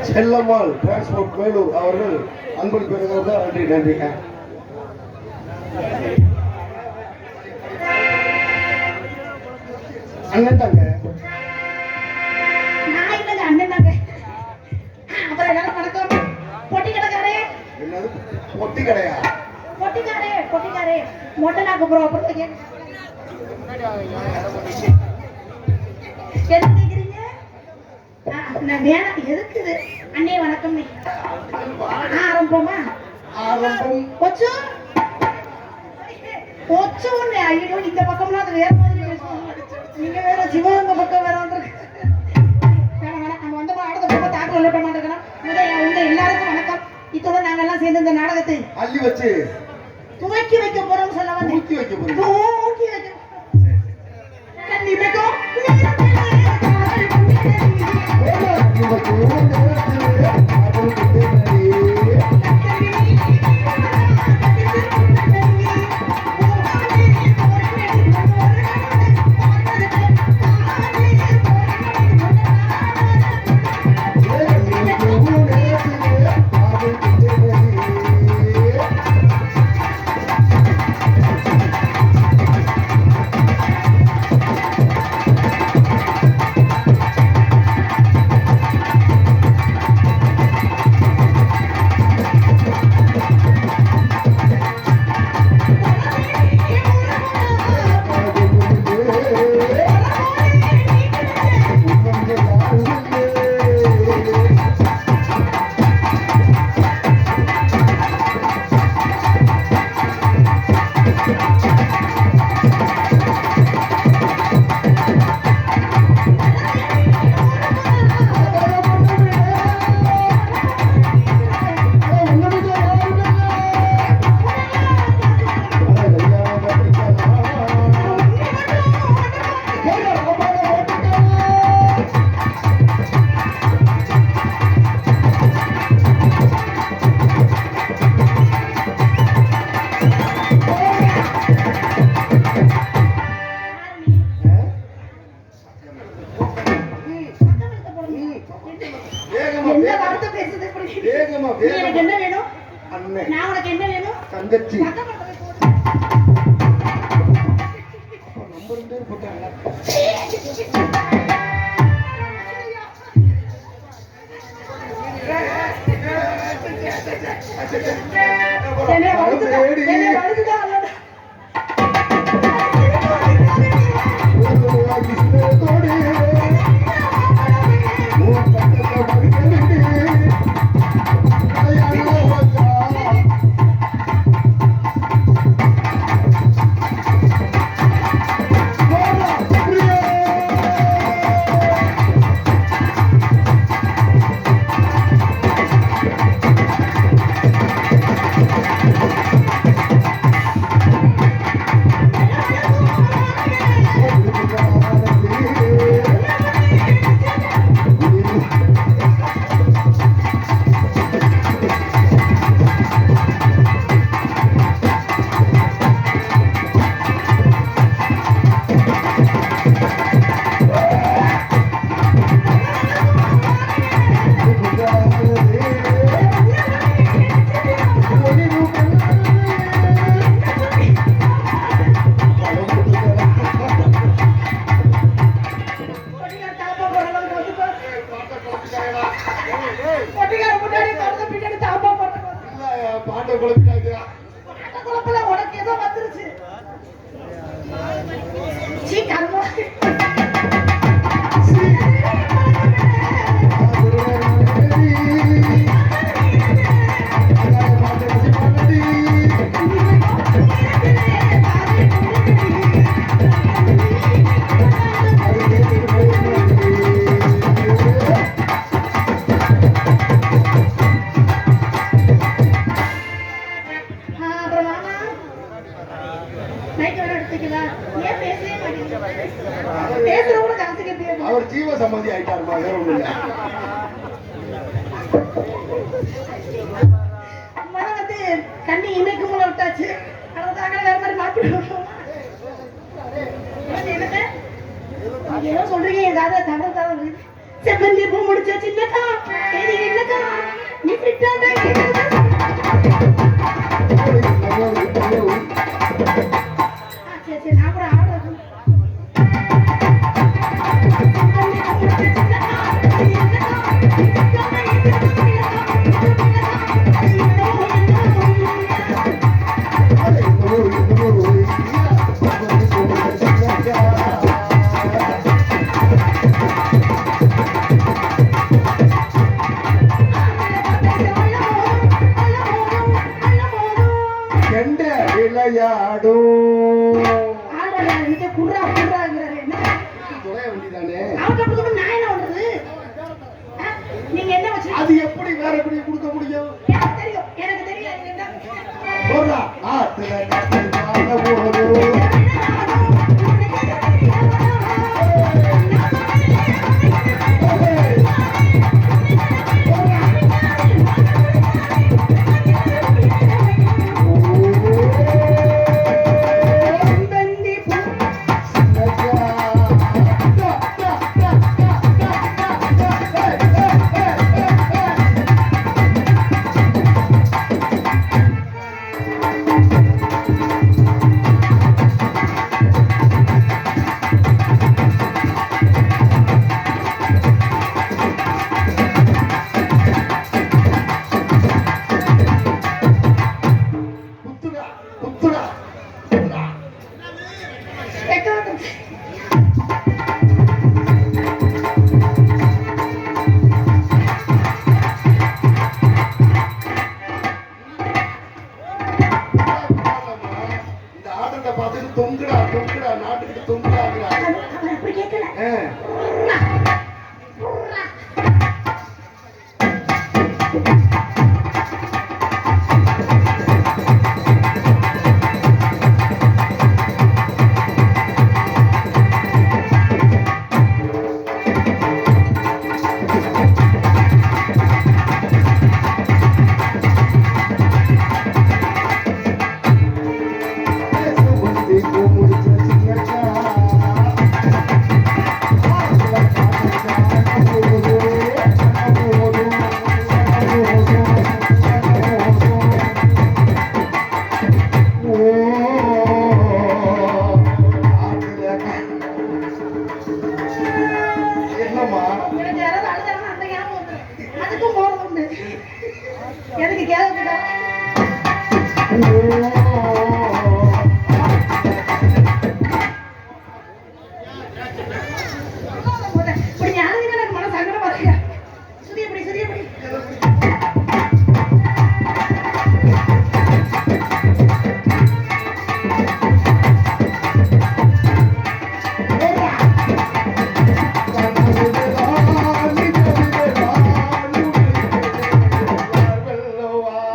Chellammal transport Vellore அவர்கள் அன்பளிப்பு பெறுகிறார்கள். நன்றி நன்றிங்க. அண்ணன் தாங்க. அண்ணன் தாங்க. அப்புறம் எல்லாரும் வணக்கம். பொட்டி கடைக்காரே. என்னது பொட்டி கடையா? பொட்டிக்காரே மொட்டை நாக்கு ப்ரோ அப்புறம் என்ன கேக்குறீங்க? நான் வேணாம் எதுக்குது அண்ணே வணக்கம். ஆரம்பமா ஆரம்பம் கொச்சு கொச்சுன்னு ஐயோ இந்த பக்கம்லாம் அது வேற மாதிரி பேசுவாங்க. நீங்க வேற சிவகங்கை பக்கம் வேற வந்துருக்கு. நம்ம வந்த அடுத்த பக்கம் தாக்கல் விட்ட மாட்டேங்கிறோம். உங்க எல்லாருக்கும் வணக்கம். இதோட நாங்க எல்லாம் சேர்ந்து இந்த நாடகத்தை அள்ளி வச்சு துவக்கி வைக்க போறோம்னு சொல்ல வந்து தூக்கி வைக்க போறோம். தூக்கி வைக்க கண்டிப்பா என்ன வேணும்? நான் உனக்கு என்ன வேணும்? தங்கச்சி உனக்கு ஏதோ வந்துருச்சு. வந்து கண்ணி இமைக்கும் போல விட்டாச்சு. அவ்வளவுதாங்க, வேற மாதிரி மாத்தி விடுவோம். என்னங்க நீங்க ஏதோ சொல்றீங்க, ஏதாவது தவறு தவறு. செவ்வந்தி பூ முடிச்ச சின்னக்கா என்னக்கா நீ திட்டாத சரி சரி, நான் கூட ஆடுறது. விளையாடும் குர்ரா குர்ராங்கிறாரு. என்ன துறைய வண்டிதானே, அவங்க அப்படி சொன்னா நான் என்ன பண்றது? நீங்க என்ன வச்சு அது எப்படி வேற எப்படி கொடுக்க முடியும்? எனக்கு தெரியும், எனக்கு தெரியும். நீங்க என்ன போடுறா ஆத்துல கப்பல் வாழ போறோம். தொங்குடா தொங்குடா நாட்டுக்கிட்ட தொங்குடாங்கிறா. அப்படி கேட்கல. எனக்கு கேட்குதா? இப்படி ஞானமே எனக்கு மன சங்கடமா இருக்கு. சுதியப்படி சுதியப்படி வெள்ளவா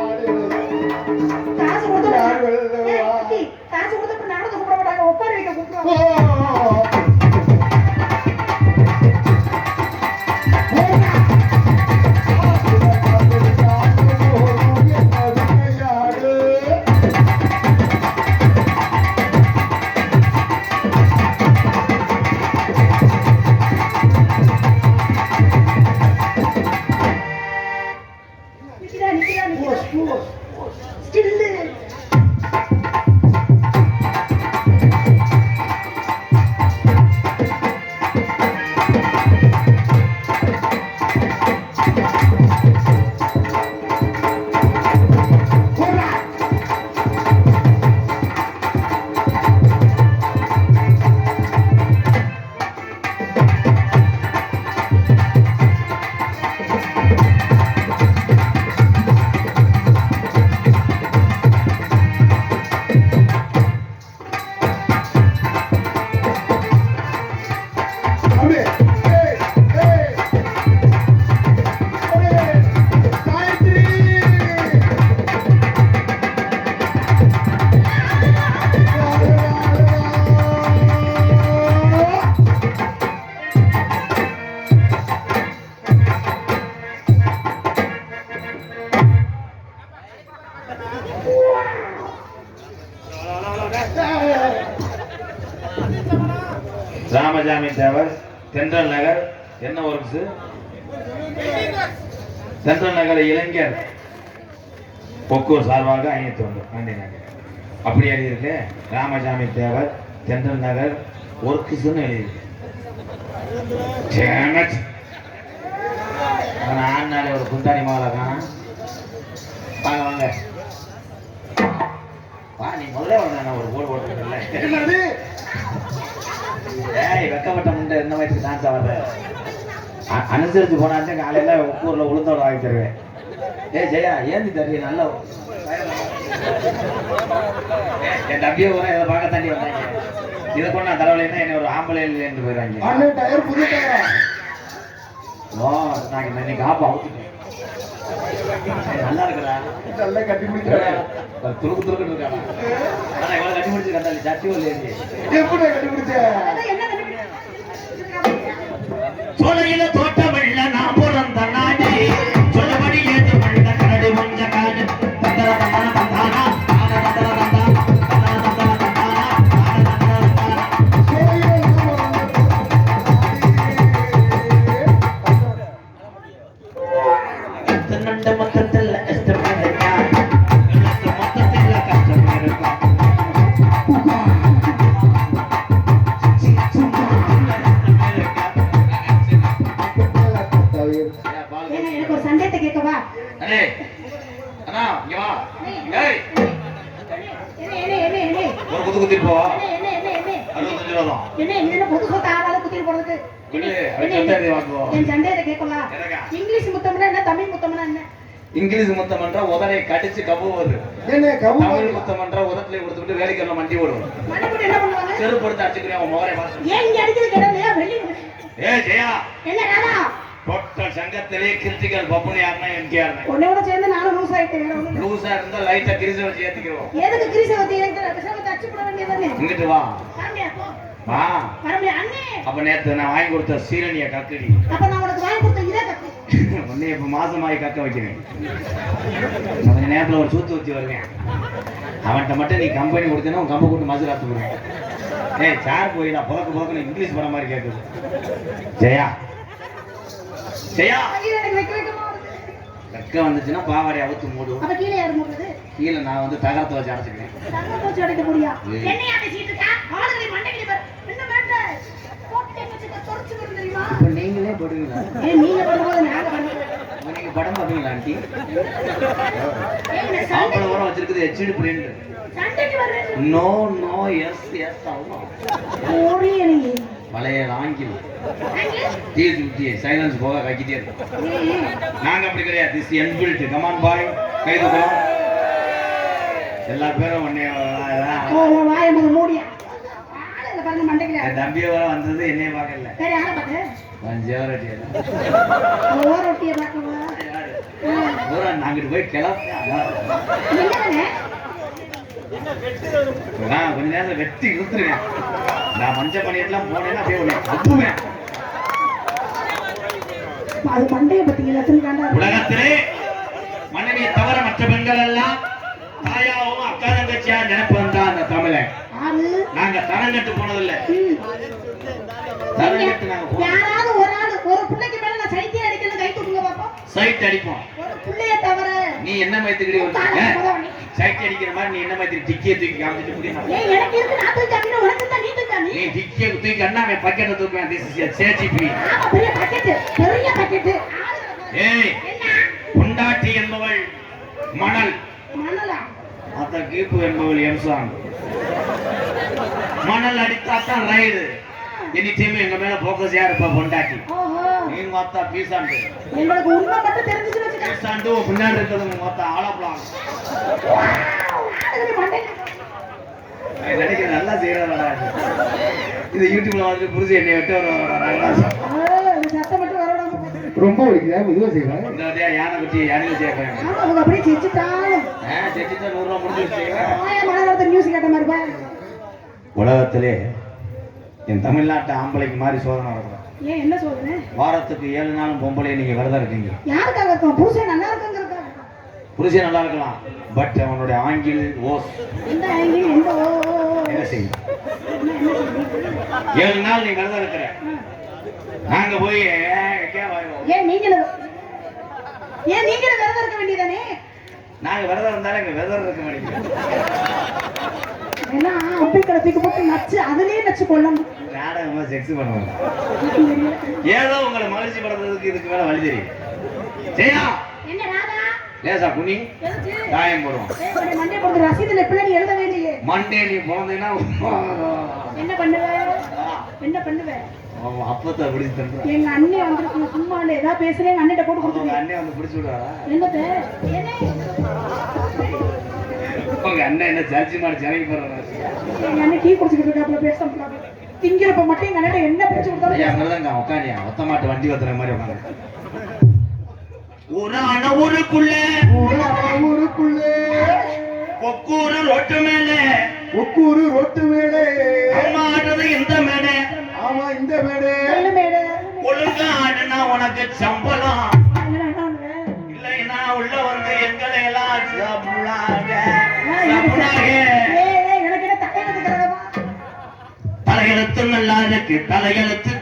ராமசாமி தேவர் தென்றல் நகர் என்ன ஒர்க்ஸ் தென்றல் நகர் இளைஞர் பொக்கூர் சார்பாக 501 நன்றி நன்றி. அப்படி எழுதியிருக்கு ராமசாமி தேவர் தென்றல் நகர் ஒர்க்ஸ்ன்னு எழுதியிருக்கு. ஆனாலே ஒரு குந்தாணி மாலை காணும். வாங்க வாங்க வா, நீ முதல்ல வந்தா ஒரு போர்டு போட்டுருக்கல. ஏய் வெக்கப்பட்ட முண்டை இந்த வயசுக்கு டான்ஸ் ஆடுற அனுசரிச்சு போனாச்சும் காலையில ஊர்ல உளுந்தோட வாங்கி தருவேன். ஏ ஜெயா ஏந்தி தருவி நல்ல என் தம்பியை கூட இதை பார்க்க தாண்டி வந்தாங்க. இதை கொண்டு நான் தலைவலின்னா என்ன ஒரு ஆம்பளை என்று போயிடுறாங்க. ஓ நான் இன்னைக்கு ஆப்பா அவுத்துட்டேன். நல்லா இருக்குடா, நல்லா கட்டி முடிக்கிறேன். துருக்கு துருக்குன்னு இருக்காடா. ஆனா இவ்வளவு கட்டி முடிச்சு கண்டாலி சட்டி இல்லையே. எப்படி கட்டி முடிச்ச? சோலையில தோட்டம் இல்ல நான் பிறந்த நாடு சொல்லபடி ஏது மண்ட கரடு மஞ்ச காடு தந்தர தந்தர தந்தானா தந்தர தந்தர இங்கிலீஷ் முத்தம் பண்ற உதரை கடிச்சு கவுவது, தமிழ் முத்தம் பண்ற உதட்டிலே கொடுத்துட்டு வேலைக்கு மண்டி ஓடுவோம். செருப்பு எடுத்து அடிச்சுக்கிறேன் உன் முகரை பார்த்து. ஏ ஜெயா டோட்டல் சங்கத்திலே கிரிட்டிக்கல் பப்புனி யாருன்னா எம்கேஆர் தான். உன்னோட சேர்ந்து நானும் லூஸ் ஆயிட்டேன். லூஸா இருந்தா லைட்டா கிரிசை வச்சு ஏத்திக்கிறோம். எதுக்கு கிரிசை வச்சு ஏத்திக்கிறோம்? தச்சு போட வேண்டியதானே. இங்கிட்டு வா வா. அண்ணே அப்ப நேத்து நான் வாங்கி கொடுத்த சீரணிய கக்கடி. அப்ப நான் உனக்கு வாங்கி கொடுத்த இதே கக்கு. உன்னை இப்ப மாசமாயி கக்க வைக்கிறேன். கொஞ்ச நேரத்துல ஒரு சூத்து வச்சு வருவேன். அவன்கிட்ட மட்டும் நீ கம்பெனி கொடுத்தேன்னா உன் கம்பை கூட்டு மசுராத்து போடுவேன். ஏய் சார் போய் நான் புறக்கு புறக்குன்னு இங்கிலீஷ் படம் மாதிரி கேட்குது. ஜெயா ஜெயா வெக்க வந்துச்சுன்னா பாவாடை அவுத்து மூடு. அப்ப கீழே யாரு மூடுறது? கீழே நான் வந்து தகரத்தை வச்சு அடைச்சுக்கிறேன். தகரத்தை வச்சு அடைக்க முடியா? என்னையா பேசிட்டு இருக்கா? ஆளுகளை மண்டைக்கு பாரு. என்ன மேட்ட? போட்டு வச்சு தொறச்சு விடு தெரியுமா? இப்ப நீங்களே போடுவீங்களா? ஏய் நீங்க பண்ணும்போது நாங்க பண்ணுவோம். நீங்க படம் பாப்பீங்களா ஆண்டி? ஆம்பளை வர வச்சிருக்குது எச்டி பிரிண்ட். சண்டைக்கு வரேன். நோ நோ எஸ் எஸ் ஆமா. ஓரியனே. பழைய ஆங்கில். டிஎஸ்டி சைலன்ஸ் போக கக்கிட்டே இருக்கு. நாங்க அப்படி கிடையாது. திஸ் என்பில்ட். கம் ஆன் பாய். கை தூக்கலாம். எல்லா பேரும் ஒண்ணே வாயை மூடியா. ஆளு பாருங்க மண்டைக்கு. என் தம்பியை வர வந்தது என்னைய பார்க்கல. சரி யாரை பாத்து? ஜெயரட்டியா. ஓரட்டிய பாக்கவா? ஓரா நாங்க போய் கிளம்பி. என்னங்க? நான் கொஞ்ச நேரம் வெட்டி இழுத்துருவேன். நான் மஞ்ச பண்ணிட்டுலாம் போனேன்னா அப்படியே ஒண்ணு அப்புவேன். அது மண்டையை பத்தீங்களா? உலகத்திலே மனைவியை தவிர மற்ற பெண்கள் எல்லாம் தாயாவும் அக்கா தங்கச்சியா நினைப்பது தான் அந்த தமிழை. நாங்க தரங்கட்டு போனதில்லை. தரங்கட்டு நாங்க யாராவது ஒரு ஆள் ஒரு பிள்ளைக்கு மேல நான் சைட்டே அடிக்கல கை தூக்குங்க பாப்போம். சைட் அடிப்போம். ஒரு பிள்ளைய தவிர நீ என்ன மைத்துக்கிடி வந்து சைட் அடிக்கிற மாதிரி நீ என்ன மைத்துக்கு டிக்கியை தூக்கி காமிச்சிட்டு முடியுமா? ஏய் எனக்கு இருக்கு நான் தூக்கி அப்படியே உனக்கு தான் நீ தூக்கி காமி. நீ டிக்கியை தூக்கி அண்ணா அவன் பக்கெட்டை தூக்குவேன். This is சேஜிபி. ஆமா பெரிய பக்கெட் பெரிய பக்கெட். ஏய் பொண்டாட்டி என்பவள் மணல். மணலா? அத கீப்பு என்பவள் எம்சான். மணல் அடித்தாத்தான் ரைடு. எனி டைம் எங்க மேல போக்கஸ் யார் இப்ப பொண்டாட்டி. ஓஹோ நீங்க பார்த்தா பீசாண்டு. உங்களுக்கு உண்மை மட்டும் தெரிஞ்சுச்சு வெச்சுக்க. பீசாண்டு பின்னாடி இருக்கிறது பார்த்தா ஆலப்ளான். ஆளுங்க மண்டையில நினைக்கிற நல்லா செய்யறடா. இது யூடியூப்ல வந்து புரிஞ்சு என்னை விட்டு வராங்களா? சத்தம் மட்டும் வரடாம ரொம்ப வலிக்குதா? மெதுவா செய்வாங்க. இந்த வழியா யானை குட்டி யானையில சேர்க்கிறேன். ஆமா அவங்க அப்படியே செஞ்சுட்டாலும் செஞ்சுட்டா 100 ரூபா முடிஞ்சு செய்வேன். மனதளத்துல நியூஸ் கேட்ட மாதிரி பா. உலகத்திலே என் தமிழ்நாட்டு ஆம்பளைக்கு மாதிரி சோதனை நடக்கும். ஏன் என்ன சொல்றேன்? வாரத்துக்கு 7 நாளும் பொம்பளை நீங்க விரதம் இருக்கீங்க. யாருக்காக இருக்கும்? புருஷன் நல்லா இருக்குங்கிறதுக்காக. புருஷன் நல்லா இருக்கலாம், பட் அவனுடைய ஆங்கில் ஓஸ் எந்த ஆங்கில் எந்த ஓ என்ன செய்யும்? 7 நாள் நீ விரதம் இருக்கிற. நாங்க போய் ஏன் நீங்களும் விரதம் இருக்க வேண்டியதானே? நாங்க விரதம் இருந்தாலும் எங்க விரதம் இருக்க மாட்டேங்குது. ஏன்னா அம்பிக்கடை தூக்கி போட்டு நச்சு அதுலயே நச்சு கொள்ளணும். நாடகமா செக்ஸ் பண்ணுவாங்க. ஏதோ உங்களை மகிழ்ச்சி படுறதுக்கு இதுக்கு மேல வழி தெரியும். சரியா? என்ன ராதா? லேசா குனி காயம் போடுவோம். மண்டே போட்டு ரசீதுல பிள்ளை எழுதவே இல்லையே. மண்டே நீ போனதுன்னா என்ன பண்ணுவ? அப்பத்தை பிடிச்சு தந்துடுறேன். எங்க அண்ணே வந்து சும்மா ஏதாவது பேசுறேன் எங்க அண்ணிட்ட போட்டு கொடுத்துருங்க. அண்ணே வந்து பிடிச்சு விடுவாரா? உங்க அண்ணன் என்ன சர்ச்சி மாடி சிறைக்கு போறாரு? எங்க அண்ணன் டீ குடிச்சுக்கிட்டு இருக்காப்ல பேசாம திங்கிறப்ப மட்டும் எங்க அண்ணன் என்ன பேச்சு கொடுத்தாலும் அங்கதான் உட்காந்தியா ஒத்த மாட்டு வண்டி வத்துற மாதிரி உட்காந்து ஊருக்குள்ள ஒக்கூரு ரொட்டு மேலே அம்மாடுறது இந்த மேடை. ஆமா இந்த மேடை ஒழுங்கா ஆடுனா உனக்கு சம்பளம் இல்லைன்னா உள்ள வந்து எங்களை எல்லாம் தலையெழுத்து நல்லா இருக்கு. தலையெழுத்து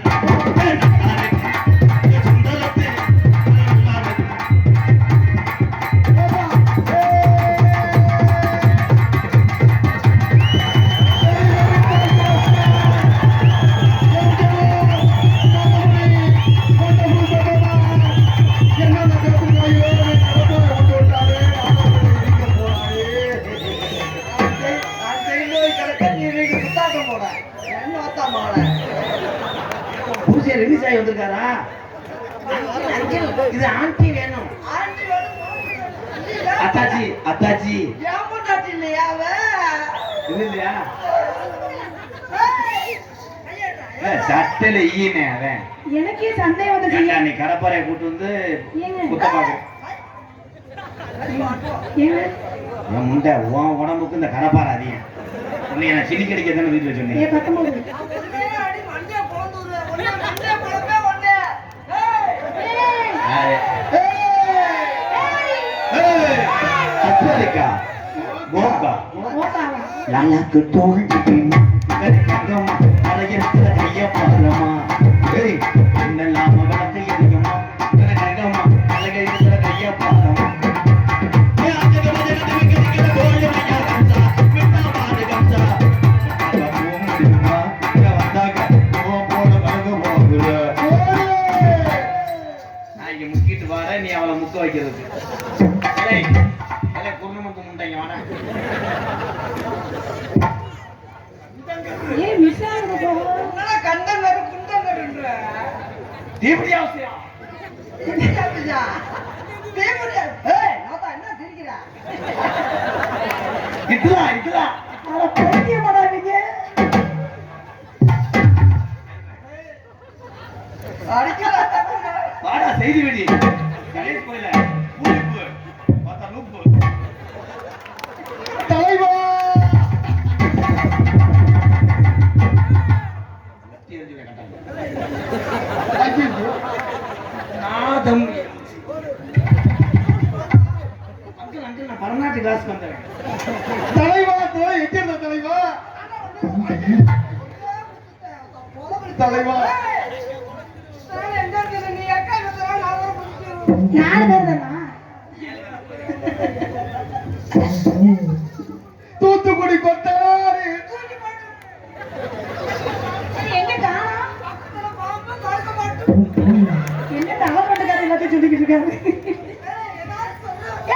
ரிலீஸ் ஆகி வந்திருக்காரா? இது ஆண்டி வேணும். அத்தாச்சி இல்லையா? சட்டையில ஈனே அவன். எனக்கே சந்தேகம் வந்து நீ கடப்பாறையை கூட்டு வந்து குத்தப்பாங்க முண்டை உன் உடம்புக்கு இந்த கடப்பாறை அதிகம். உன்னை நான் சிலி கிடைக்க தானே வீட்டுல சொன்னேன். முக்கிட்டு வர நீ அவளை முக்க வைக்கிறது குருணமுக்கு முண்டைங்க வாடா. செய்தி வெடி கணேஷ் கோயில தலைவா பரநாட்டு கிளாஸ் வந்தேன். தலைவா எங்க தலைவா தலைவா 4 பேர் தானா? தூத்துக்குடி கொட்டாரு எங்க காணோம்? என்ன தவப்பட்டுக்கார எல்லாத்தையும் சொல்லிக்கிட்டு இருக்காரு.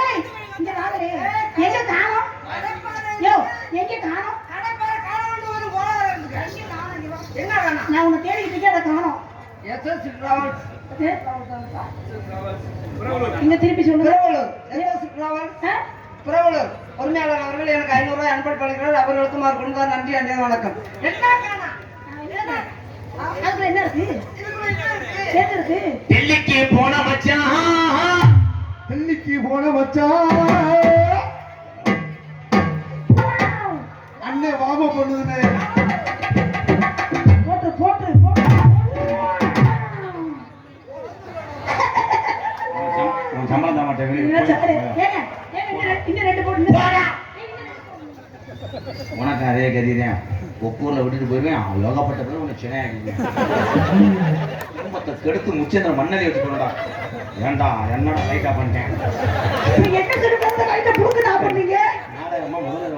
ஏய் இங்க வாங்கடே. எங்க காணோம்? யோ எங்க காணோம்? நான் உன்னை தேடிக்கிட்டு இருக்கேன். அதை காணோம். இங்க திருப்பி சொல்லுங்க. உரிமையாளர் அவர்கள் எனக்கு 500 ரூபாய் அனுப்பி பண்ணுகிறார். அவர்களுக்கு மார்க் நன்றி அண்டே வணக்கம். அதுல என்ன இருக்கு? இருக்கு டெல்லிக்கு போன மச்சான் அண்ணே வாபா பண்ணுதுனே போட்டு சம்பளம் தான் மாட்டேன். இன்னும் 2 போட்டு உனக்கு அதே கதிதான். ஒக்கூரில் விட்டுட்டு போயிருவேன் யோகாப்பட்ட பிறகு உன்னை சின்ன குடும்பத்தை கெடுத்து முச்சந்திர மண்ணலி வச்சு போனடா ஏன்டா என்னடா லைட்டா பண்ணிட்டேன் என்ன சொல்லுங்க லைட்டை புடுங்க நான் பண்ணீங்க நாடகமா முதல்ல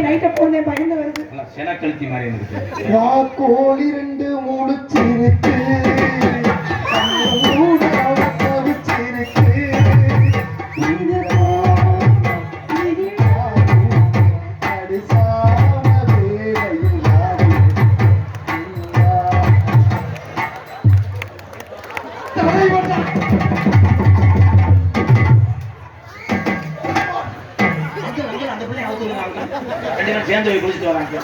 லைட்டை போனே பயந்து வருது செனக்கழுத்தி மாதிரி இருக்கு கோழி 2 முழிச்சிருக்கு சேர்ந்து போய் குளிச்சுட்டு வராங்க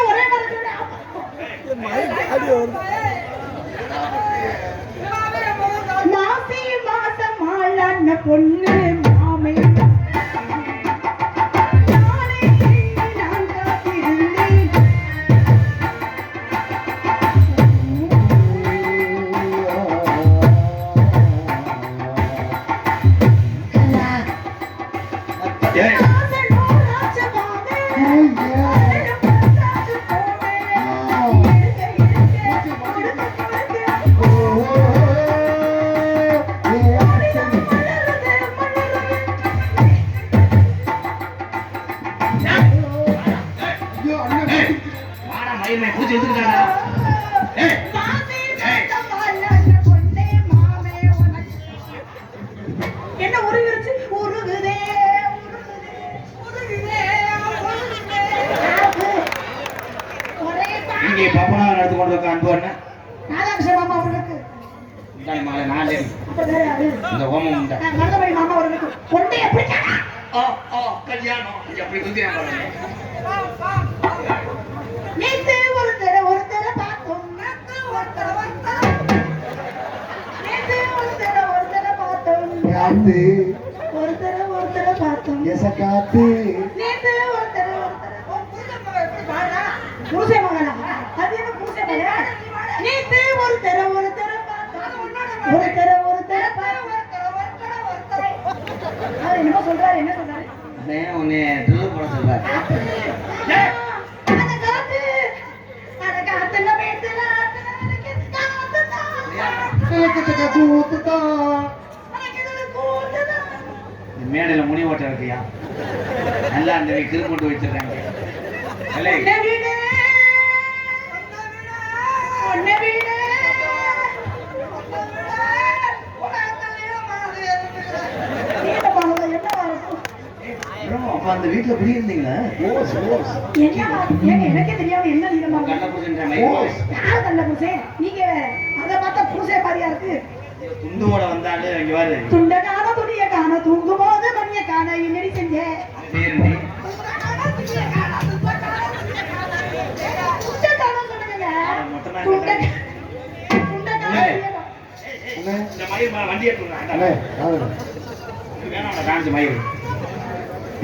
ஒரே மாசி மாசம் ஆளான பொண்ணு மாமை என்ன உருவிருச்சு உருகுதே இங்கே பப்பனா நடந்து கொண்டிருக்க அன்பு என்ன ராதாகிருஷ்ண மாமா அவர்களுக்கு மாலை நாளே இந்த ஓமம் உண்டா மருதமணி மாமா அவர்களுக்கு பொண்ணை எப்படி கல்யாணம் எப்படி குந்தியா நேத்து ஒருத்தர பார்த்தோம் நேத்து ஒருத்தர பார்த்தோம் ஒருத்தர பார்த்தோம் காத்து நேத்து ஒருத்தர புருஷே மகனா அது என்ன புருஷே மகனா நேத்து ஒருத்தர பார்த்தோம் ஒருத்தர என்ன சொல்றாரு என்ன சொல்றாரு உன்னை ட்ரில் போட சொல்றாரு மேடையில முனி ஓட்டம் இருக்கியா நல்லா அந்த திருப்பூட்டு வச்சிருக்காங்க அப்ப அந்த வீட்டுல குடி இருந்தீங்களா எனக்கே தெரியாம என்ன நீங்க அதை பார்த்தா புருஷே பாரியா இருக்கு துண்டோட வந்தாலே இங்க வாரு துண்ட காண துணிய காண தூங்கும் போது மணிய காண என்னடி செஞ்ச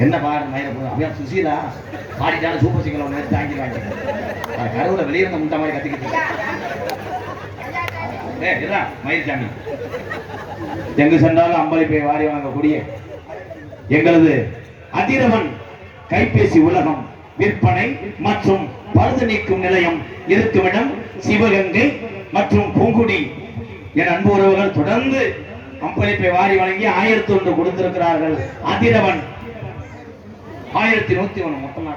என்ன பாரு மயிர அப்படியே சுசீலா பாடிட்டாலும் சூப்பர் சிங்கர் ஒன்று தாங்கிடுவாங்க கருவுல வெளியே இருந்த முட்டை மாதிரி கத்திக்கிட்டு மயில்சாமி எங்கு சென்றாலும் அம்பளிப்பை வாரி வாங்கக்கூடிய எங்களது அதிரவன் கைபேசி உலகம் விற்பனை மற்றும் பழுது நீக்கும் நிலையம் இருக்குமிடம் சிவகங்கை மற்றும் பூங்குடி என் அன்பு உறவுகள் தொடர்ந்து அம்பளிப்பை வாரி வழங்கி 1001 கொடுத்திருக்கிறார்கள். அதிரவன் 1101 மொத்தம்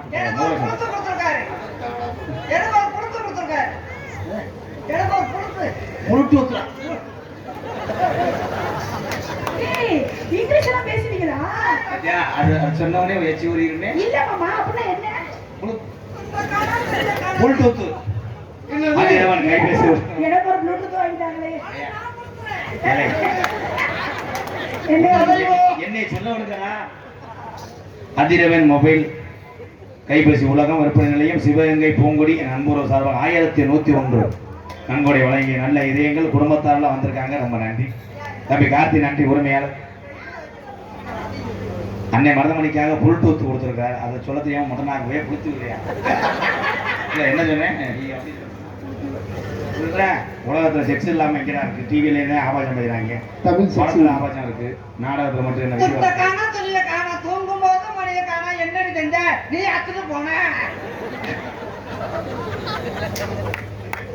பேசுவீங்களா சொன்னவனே வச்சு ஊறிடுமே இல்ல மாமா அப்படின்னா என்ன ப்ளூடூத் அதிரவன் கைபேசி எனக்கு ஒரு ப்ளூடூத் வாங்கிட்டாங்களே என்னை சொன்னவனுக்கா அதிரவன் மொபைல் கைபேசி உலகம் விற்பனை நிலையம் சிவகங்கை பூங்குடி என் அன்புறவு சார்பாக 1101 நன்கொடை வழங்கிய நல்ல இதயங்கள் குடும்பத்தாரெல்லாம் வந்திருக்காங்க. ரொம்ப நன்றி தம்பி கார்த்தி, நன்றி உரிமையாளர். அன்னை மருதமணிக்காக ப்ளூடூத் கொடுத்துருக்காரு. அதை சொல்ல தெரியாம முதனாகவே கொடுத்து இல்லையா என்ன சொன்னேன் உலகத்துல செக்ஸ் இல்லாம வைக்கிறா இருக்கு. டிவில என்ன ஆபாசம் செய்யறாங்க, தமிழ் படத்துல ஆபாசம் இருக்கு, நாடகத்துல மட்டும் என்ன தூங்கும் போது மணியை காணா என்னடி செஞ்ச நீ அத்துக்கு போன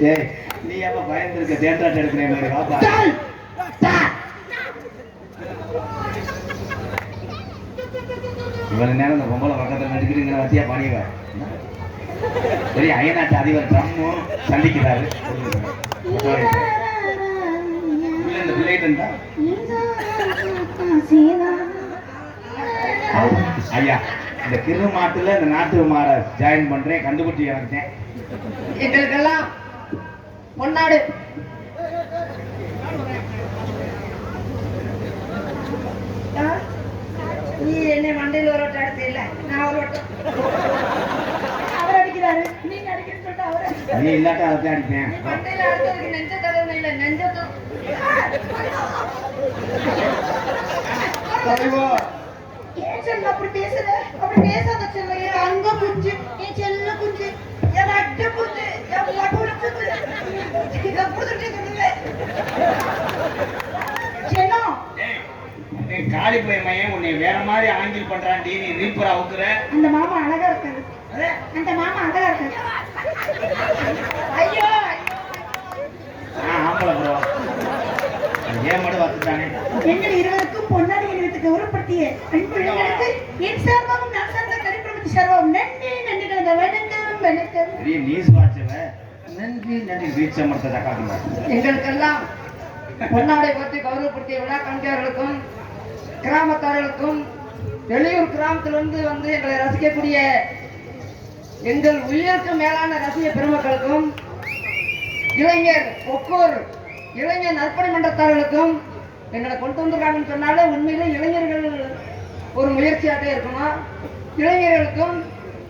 ஏய் நீ ஏப்ப பயந்துருக்க தேன்றாட்டு எடுக்கிறேன் மாதிரி வாப்பா இவ்வளவு நேரம் இந்த பொம்பளை பக்கத்தில் நடிக்கிறீங்க வத்தியா பாணியவ பெரிய அயநாட்டு அதிபர் ட்ரம்மும் சந்திக்கிறாரு இந்த பிள்ளைட்டு ஐயா இந்த கிரு மாட்டுல இந்த நாட்டு மாட ஜாயின் பண்றேன் கண்டுபிடி எனக்கு எங்களுக்கெல்லாம் பொன்னாடு நீ என்ன மண்டையில் ஒரு வட்டம் அடிச்சு இல்ல நான் ஒரு வட்டம் அவர் அடிக்கிறாரு நீங்க அடிக்கிறேன்னு சொல்லிட்டு அவரை நீ இல்லாட்டா அதை அடிப்பேன் நீ மண்டையில் அடிச்சதுக்கு நெஞ்ச தடவை இல்லை நெஞ்சத்தும் தலைவா ஏன் செல்ல அப்படி பேசுற அப்படி பேசாத செல்ல என் அங்க குஞ்சு என் செல்ல குஞ்சு என் அட்டை குஞ்சு என் மகுடு குஞ்சு இதை புதுட்டு சொல்லுவேன் செல்லம் காளி பையன் உன்னை வேற மாதிரி ஆங்கில் பண்றான் நீ ரீப்பரா அவுக்குற அந்த மாமா அழகா இருக்காரு அந்த மாமா அழகா இருக்காரு ஐயோ ஆம்பளை ப்ரோ ஏன் மட்டும் வந்துட்டானே எங்கள் இருவருக்கும் பொன்னாடி இணையத்துக்கு கௌரவப்படுத்திய அன்பு இளைஞருக்கு என் சார்பாகவும் நான் சார்ந்த கரிப்பிரமத்தி சார்பாகவும் நன்றி நன்றி கலந்த வணக்கம் வணக்கம் பெரிய நியூஸ் வாட்சவ நன்றி நன்றி வீச்ச மரத்தை தக்காதுங்க எங்களுக்கெல்லாம் பொன்னாடை பற்றி கௌரவப்படுத்திய விழா கலைஞர்களுக்கும் கிராமத்தார்களுக்கும் வெளியூர் கிராமத்திலிருந்து வந்து எங்களை ரசிக்கக்கூடிய எங்கள் உயிருக்கு மேலான ரசிக பெருமக்களுக்கும் இளைஞர் ஒக்கூர் இளைஞர் நற்பணி மன்றத்தார்களுக்கும் எங்களை கொண்டு வந்திருக்காங்கன்னு சொன்னாலே உண்மையிலே இளைஞர்கள் ஒரு முயற்சியாகவே இருக்கணும். இளைஞர்களுக்கும்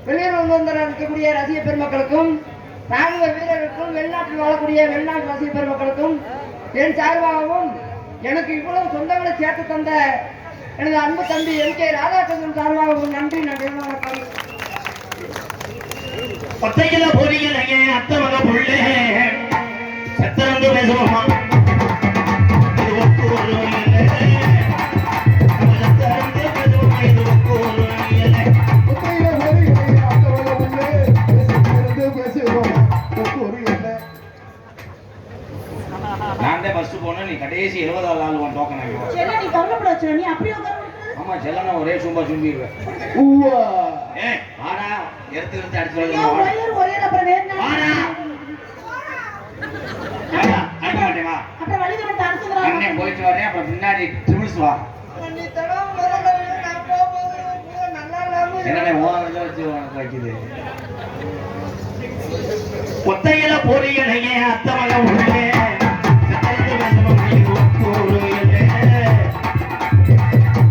வெளியூர் வந்து இருக்கக்கூடிய ரசிக பெருமக்களுக்கும் ராணுவ வீரர்களுக்கும் வெளிநாட்டில் வாழக்கூடிய வெளிநாட்டு ரசிக பெருமக்களுக்கும் என் சார்பாகவும் எனக்கு இவ்வளவு சொந்தங்களை சேர்த்து தந்த எனது அன்பு தம்பி எம்.கே. ராதாகிருஷ்ணன் சார்பாகவும் நன்றி நன்றி வணக்கம். ஒத்தையில பொறியலையே அத்த மக புள்ளே சத்தரந்து பேசுவோமா இது ஒக்கூர் இல்லை சத்தரந்து பேசுவோமா இது ஒக்கூர் இல்லை ஒத்தையில வருகிறே அத்தவள உள்ளே பேசுகிறது பேசுகிறோம் ஒக்கூர் இல்லை நான் தான் ஃபர்ஸ்ட் போனேன் நீ கடைசி 70வது ஆள் ஒன் டோக்கன் ஆகிடுவோம் செல்ல நீ கவலைப்பட வச்சு நீ அப்படியே உட்கார்ந்து ஆமா செல்லனா ஒரே சும்மா சும்பிடுவேன் ஊவா ஏய் ஆனா எடுத்து அடிச்சு ஐயோ, வரணும் ஒரே அப்புறம் வேற வாடா. அடிக்க மாட்டேமா அப்புறம் வழி நம்ம அண்ணே தடுத்துறாங்க போயிட்டு வரேன் அப்புறம் பின்னாடி ட்ரிபிள்ஸ் வா நீ தடவை முதல்ல நான் போகும்போது நல்லா இல்லாம என்னடா ஓனர்ல வச்சு உனக்கு வைக்குது ஒத்தையில பொறியலையே அத்த மக உள்ளே சத்தரந்து பேசுவோமா இது ஒக்கூர் இல்லை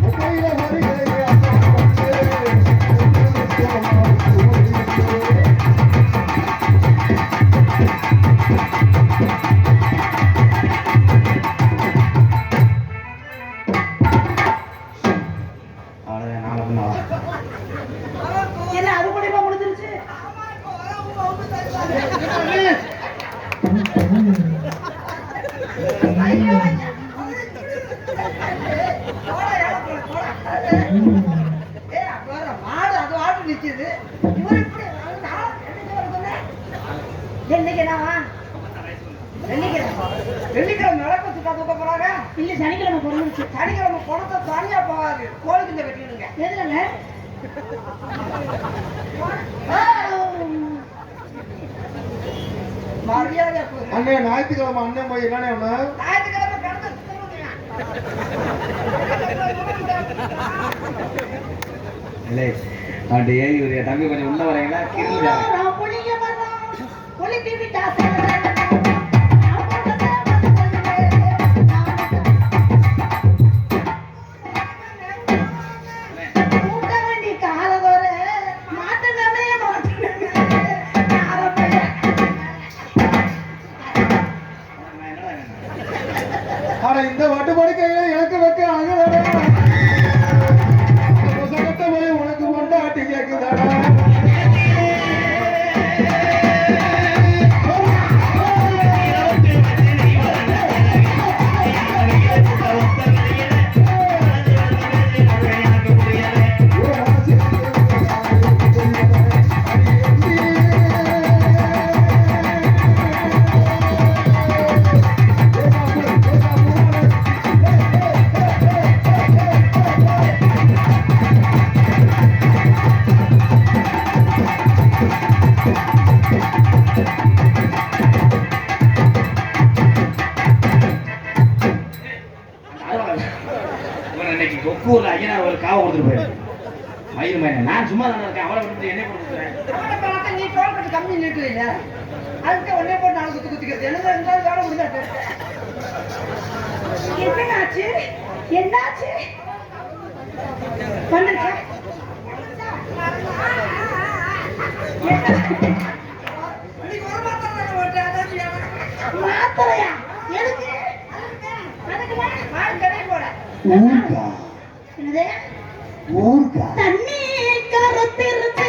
ஒத்தையில வருகிறே அத்தவள உள்ளே பேசுகிறோம் ஒக்கூர் இல்லை அவ்வளவுதான் நாளை பின்ன வா என்ன அது மூலியமா முடிஞ்சிருச்சு மாடு அது ஆட்டு நிக்குது இவர் இப்படி நான் என்னைக்கு வர சொன்னேன் என்னைக்கு நான் வெள்ளிக்கிழமை விளக்கு சுத்தா தூக்க போறாங்க இல்ல சனிக்கிழமை பிறந்துருச்சு சனிக்கிழமை பணத்தை தனியா போகாது கோழிக்கு இந்த வெட்டிடுங்க எதுலங்க மரியாதை போகுது. அண்ணே ஞாயிற்றுக்கிழமை அண்ணன் போய் என்னண்ணே ஒண்ணு ஞாயிற்றுக்கிழமை கிடந்து சுத்தணுங்க. இல்லை அவன்கிட்ட ஏறி ஒரு தம்பி கொஞ்சம் உள்ள வரீங்களா கிருந்தா நான் புளிய மரம் புளிப்பி விட்டா கூட்ட வேண்டி காலதோற மாட்டனமே ஆனா இந்த வட்டு படுக்கையில எனக்கு வைக்க அழுதடா புசகத்தை போய் உனக்கு கொண்டாட்டி கேக்குதாடா ஒரு ஆசை இவன் இன்னைக்கு கொக்கூர்ல ஐயனார் ஒரு காவை கொடுத்துட்டு போயிரு மயில் மயன் நான் சும்மா தானே இருக்கேன் அவளை விட்டு என்ன கொடுத்துறேன் நீ டோல் கட்டு கம்மி நிறுத்துவீங்க அதுக்கு ஒன்னே போட்டு நாலு குத்திக்கிறது எனக்கு இருந்தாலும் வேலை முடிஞ்சாட்டு என்னாச்சு என்னாச்சு வந்துருச்சா மாத்திரையா எதுக்கு ஊர்கா என்னது ஊர்கா தண்ணி கருத்திருக்கு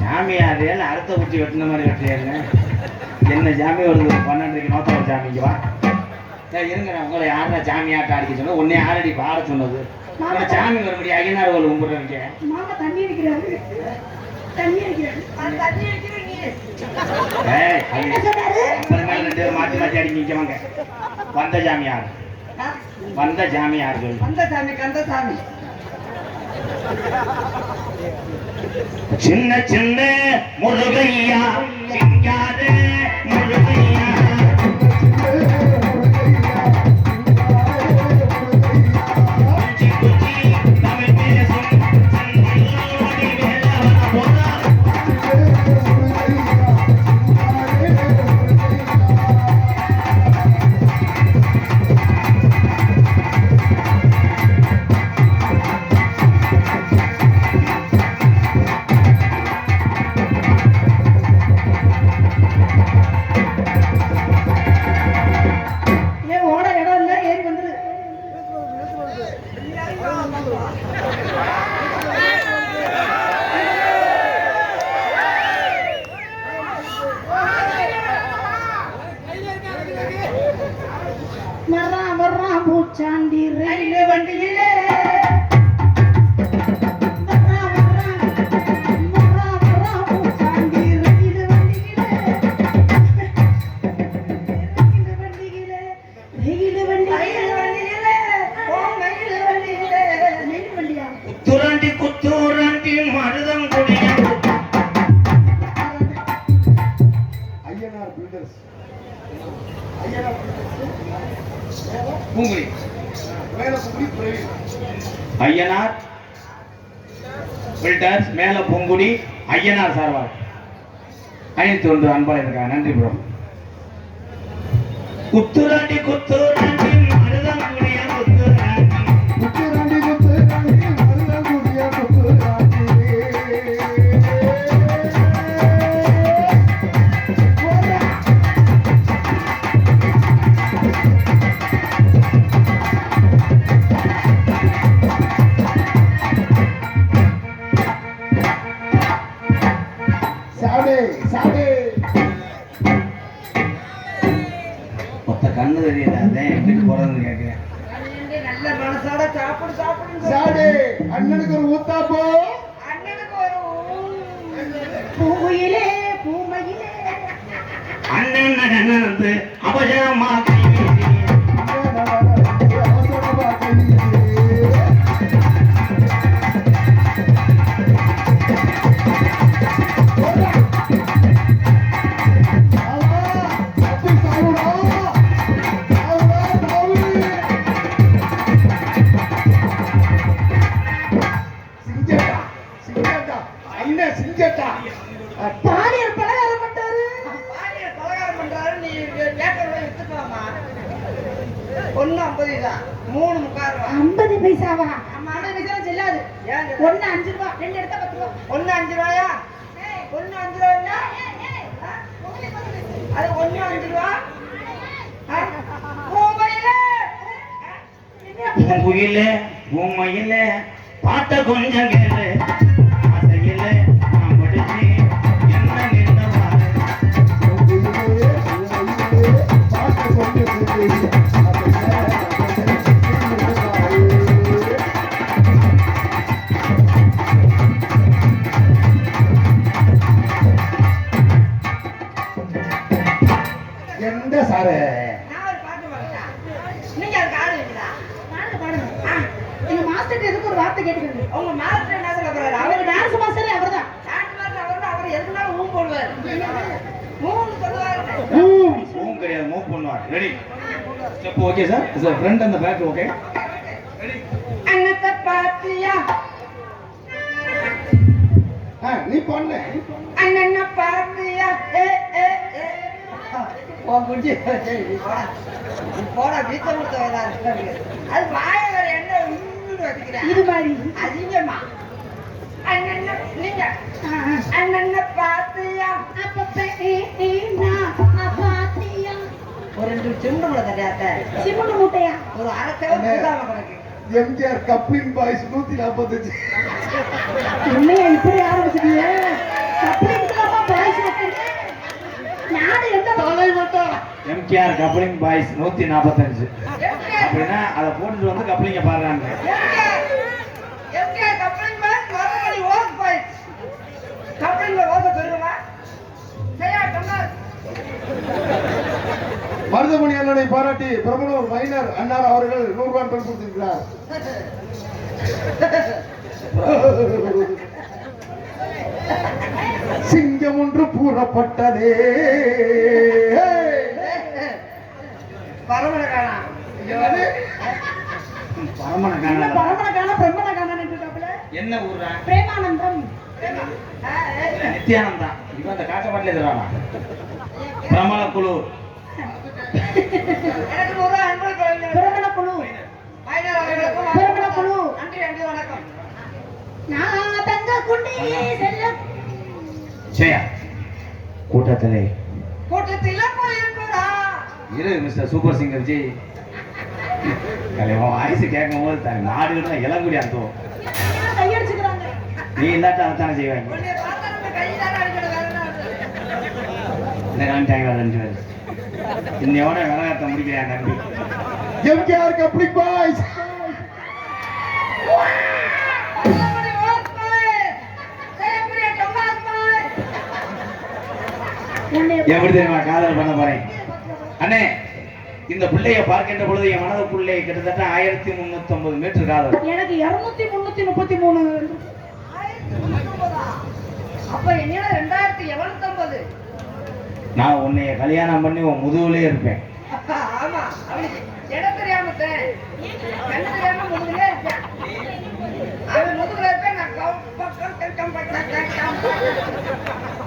சாமியார் அடுத்த குச்சி வெட்டின மாதிரி வெட்டியாருங்க என்ன சாமி வருது 12 நோத்தவ சாமிக்கு வா இருங்க உங்களை யாரா சாமியாட்ட அடிக்க சொன்னது உன்னை யாரடி பாட சொன்னது சாமி வர முடியும் ஐயனார் கோவில் கும்பிடுறீங்க மாமா தண்ணி அடிக்கிறாரு தண்ணி அடிக்கிறாரு தண்ணி மேல 2 பேரும் மாத்தி மாத்தி அடிக்க வாங்க வந்த சாமியார் அந்த சாமி கந்த சாமி சின்ன சின்ன முருகையா சிங்கார முருகையா குச்சி குச்சி தமிழ் பேசும் சந்தையோடி வேலவன போதா பூச்சாண்டி ரயில்வே வண்டியிலே குத்துராண்டி மருதம் குடிய ஐயனார் பில்டர்ஸ் பூங்குடி மேலக்குடி பிரவீன் ஐயனார் பில்டர்ஸ் மேல பூங்குடி ஐயனார் சார்பாக 51 அன்பாக இருக்காங்க நன்றி ப்ரோ குத்துராண்டி மருதம் குடிய குத்துராண்டி மருதம் குடிய குத்துராண்டி கண்ணு தெரியல எப்படி போறதுன்னு கேட்கிறேன் நல்ல மனசோட சாப்பிடு சாடு அண்ணனுக்கு ஒரு ஊத்தாப்போ அண்ணனுக்கு ஒரு பூமையிலே பூமையிலே அண்ணன் வந்து அபஜமா பாலியல் பலகாரம் பண்றாரு நீ கேட்கறத எடுத்துக்கலாமா 1.50 தான் 3 முக்கால் 50 பைசாவா? 50 பைசா செல்லாது கூடாது. ஒண்ணு 5 ரூபா, 2 எடுத்தா 10 ரூபா. ஒண்ணு 5 ரூபாயா? ஒண்ணு 5 ரூபாயா? அது ஒண்ணு 5 ரூபா. பூங்குயிலே பூமையிலே பாட்ட கொஞ்சம் கேளு ஆசையிலே நான் படிச்சு என்ன நின்றவாறு எந்த சாரு நான் ஒரு பாட்டு பாடுறேன். நீங்க அதுக்கு ஆடுவீங்களா? பாடுங்க, பாடுங்க. எங்க மாஸ்டர் எதுக்கு ஒரு வார்த்தை கேட்டுக்கிறது. உங்க மாஸ்டர் என்ன சொல்ல போறாரு? அவர் டான்ஸ் மாஸ்டர் அவர்தான். டான்ஸ் மாஸ்டர் அவர்தான். அவர் எதுனாலும் ஊம் போடுவார். ஊம் சொல்லுவாரு. பூம் கிடையாது மூவ் பண்ணுவார் ready step okay sir sir front அந்த பேக் ஓகே அன்னத்தை பாத்தியா? நீ பண்ண அண்ணன பாத்தியா? ஏ ஏ ஏ ஓ குஞ்சி போடா வீட்டை கொடுத்த வேலை அது வாய வேற என்ன உண்மைன்னு வச்சுக்கிறேன். இது மாதிரி அதிகமா அண்ணன நீங்க அண்ணன பாத்தியா? அப்பப்ப பாத்தியா ஒரு 2 சிம்பு கூட தட்டியாத்த சிமெண்ட் மூட்டையா? ஒரு அரை சேவல் கூடாம கிடக்கு. MGR coupling boys 145. என்னையா இப்படி ஆரம்பிச்சிட்டீங்க? கப்ளிங்லாமா பாய்ஸ் நாடு எந்த தலை மட்டும் எம்கேஆர் கப்ளிங் பாய்ஸ் 145 அப்படின்னா அதை போட்டுட்டு வந்து கப்ளிங்க பாடுறாங்க எங்க கப்ளிங் பாய்ஸ் வரவழி ஓஸ் பாய்ஸ் கப்ளிங்ல ஓச சொல்லுவா செய்யா சொன்னார். மருதமணி அண்ணனை பாராட்டி பிரபலூர் மைனர் அன்னார் அவர்கள் 100 ரூபாய் பெண் கொடுத்திருக்கிறார். சிங்கம் ஒன்று கூறப்பட்டதே. பரமன காணா பரமன என்ன காணல பரமனக்கான பிரம்மனக்கான இருக்காப்ல. என்ன ஊர்றா பிரேமானந்தம் நித்யானந்தா இவன் அந்த காட்ட பாட்டிலே தருவானா பிரமண குழு எனக்கு ஒரு அன்பு குழந்தை பிரமண குழு மைனர் அவர்களுக்கும் பிரமண குழு நன்றி நன்றி வணக்கம். நான் தங்க குண்டி செல்ல ஜெயா கூட்டத்திலே கூட்டத்தில் போயிருக்கிறா இரு mister super singer G கலைவன் voice கேட்கும் போது தன் நாடுகள்ல இளங்குடி அர்த்தம் கையடிச்சுக்கிறாங்க. நீ இல்லாட்ட அதைத்தானே செய்வாங்க உன்னை பார்த்தா நம்ம கையிலான அடிக்கிறது வேற என்ன அர்த்தம்? இந்த காமிட்டாங்க 2 பேர் இன்னையோட விலகத்தை முடிக்கிறேன் தம்பி எம்ஜிஆர் கப்ளிங் பாய்ஸ். பரமனை ஓஸ் பாய்ஸ் செய்யக்கூடிய டொமாஸ் பாய்ஸ் என்னை எப்படி தெரியுமா காதல் பண்ண போறேன் அண்ணே இந்த பிள்ளைய பார்க்கின்ற பொழுது என் மனதுக்குள்ளே கிட்டத்தட்ட 1350 மீட்டர் காதல் எனக்கு 200 333 அப்ப என்ன 2079 நான் உன்னைய கல்யாணம் பண்ணி உன் முதுகுலே இருப்பேன் ஆமா அவனுக்கு இடம் தெரியாம கண்ணு தெரியாம முதுகுல இருப்பேன். அவன் முதுகுல இருப்பேன் நான்